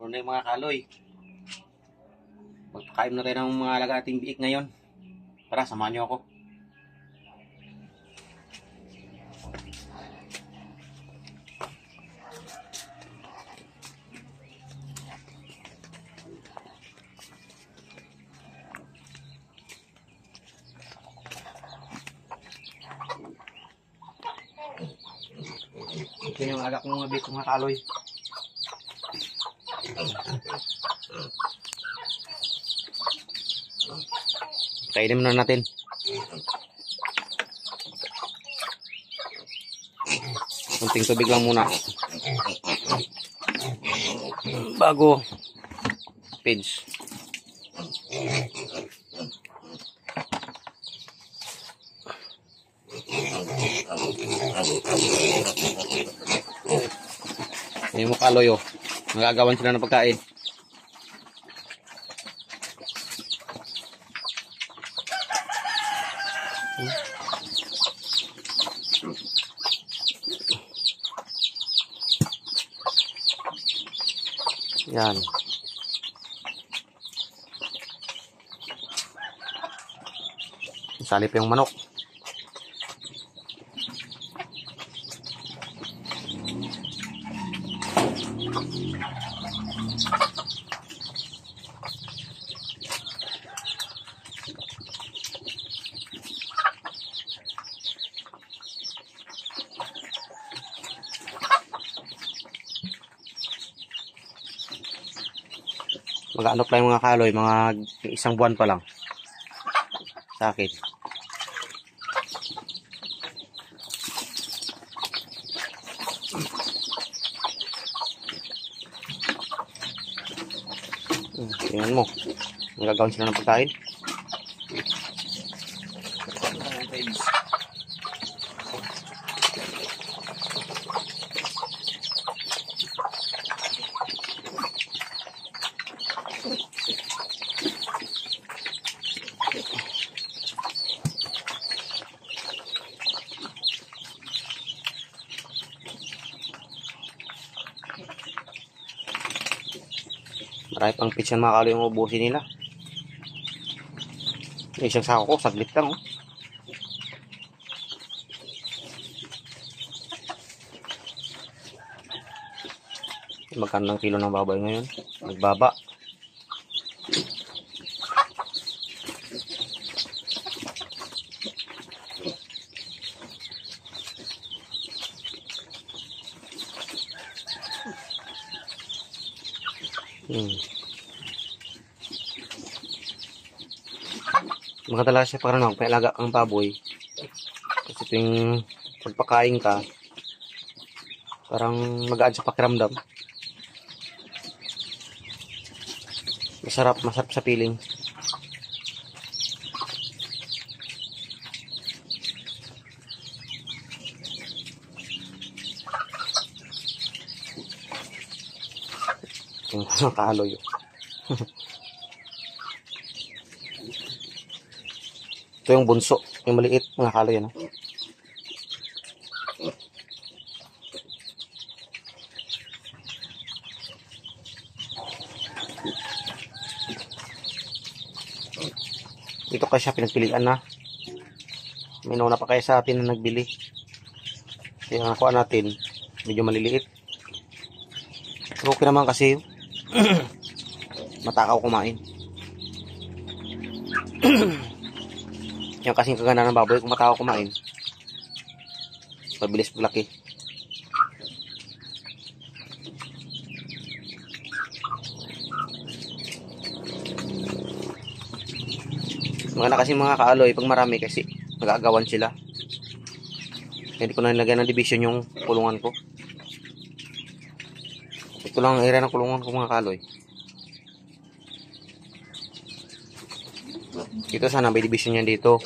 Ano yung mga kaloy? Magpakain na tayo ng mga alaga nating biik ngayon. Tara, samahan nyo ako. Ito yung agak ng mga biik mga kaloy. Kainin muna natin. Kunting tubig lang muna. Bago page. Yung mga kaloy, oh. Nagagawan sila ng pagkain. Yan. Salip yung manok. Mag-ano pa yung mga kaloy, mga isang buwan pa lang sa akin. Tingnan mo, magagawin sila ng pagkain. Marami pang pitch yan mga kaloy yung ubusin nila. Yung isang sako ko, saglit lang, oh. Magkano ng kilo ng baboy ngayon? Nagbaba. Magkadala siya para magpailaga kang baboy. Kasi tuwing pagpakain ka, parang mag-add sa pakiramdam. Masarap sa feeling. Yung kaloy. Ito yung bunso, yung maliit, mga kaloy yan. Ito kasi siya pinagpilian na. May nauna pa kaya sa atin na nagbili. Kaya nakuha natin, medyo maliliit. Pero okay naman kasi matakaw kumain. Yan kasing kaganda ng baboy kung matakaw kumain. Mabilis maglaki. Mga kasi mga kaaloy, pag marami kasi nag-aagawan sila. Hindi ko na nilagyan ng division yung kulungan ko. Ito lang ang area ng kulungan ko mga kaaloy. Dito sana may division yan dito.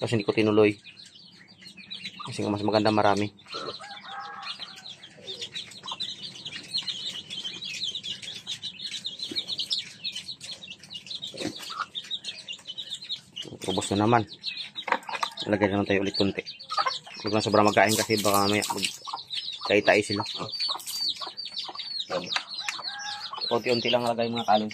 Kasi hindi ko tinuloy. Kasi mas maganda marami. Ubos na naman. Lagyan na tayo ulit kunti. Huwag na sobrang magkain kasi baka may kaitay sila. Unti-unti lang lagay mga kaloy.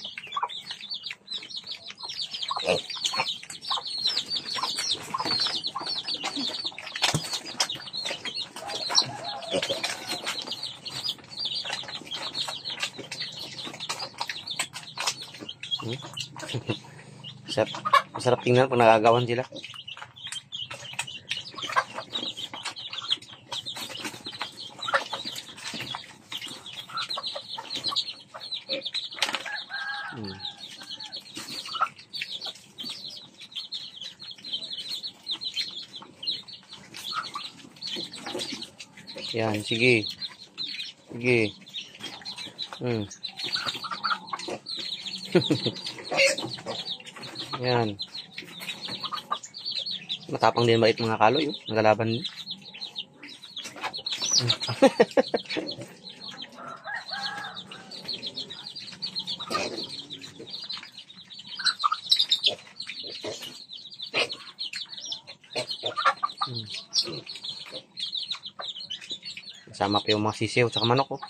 Masarap tingnan pag nagagawan sila. Yan, sige. Sige. Yan. Matapang din mait mga kaloy, oh. Nagalaban din. Kasama pa yung mga sisiw at manok, oh.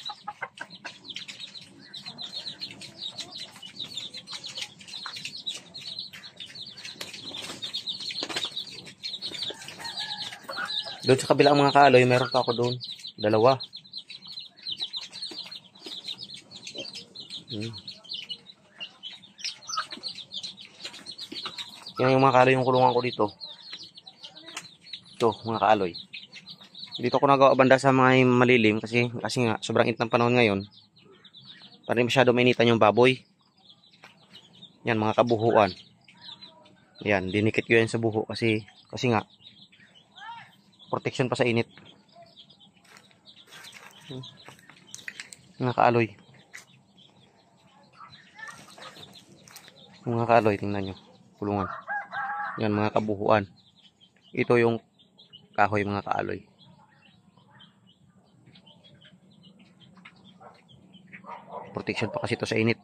Doon sa kabilang mga kaloy, meron pa ako doon. Dalawa. Yan yung mga kaloy yung kulungan ko dito. Ito, mga kaloy. Dito ko nagawa banda sa mga malilim kasi nga sobrang init ng panahon ngayon. Para masyado mainitan yung baboy. Yan, mga kabuhuan. Yan, dinikit ko yan sa buho kasi nga protection pa sa init. Mga kaaloy. Mga kaaloy, tingnan nyo. Kulungan. Yan, mga kabuhuan. Ito yung kahoy, mga kaaloy. Protection pa kasi ito sa init.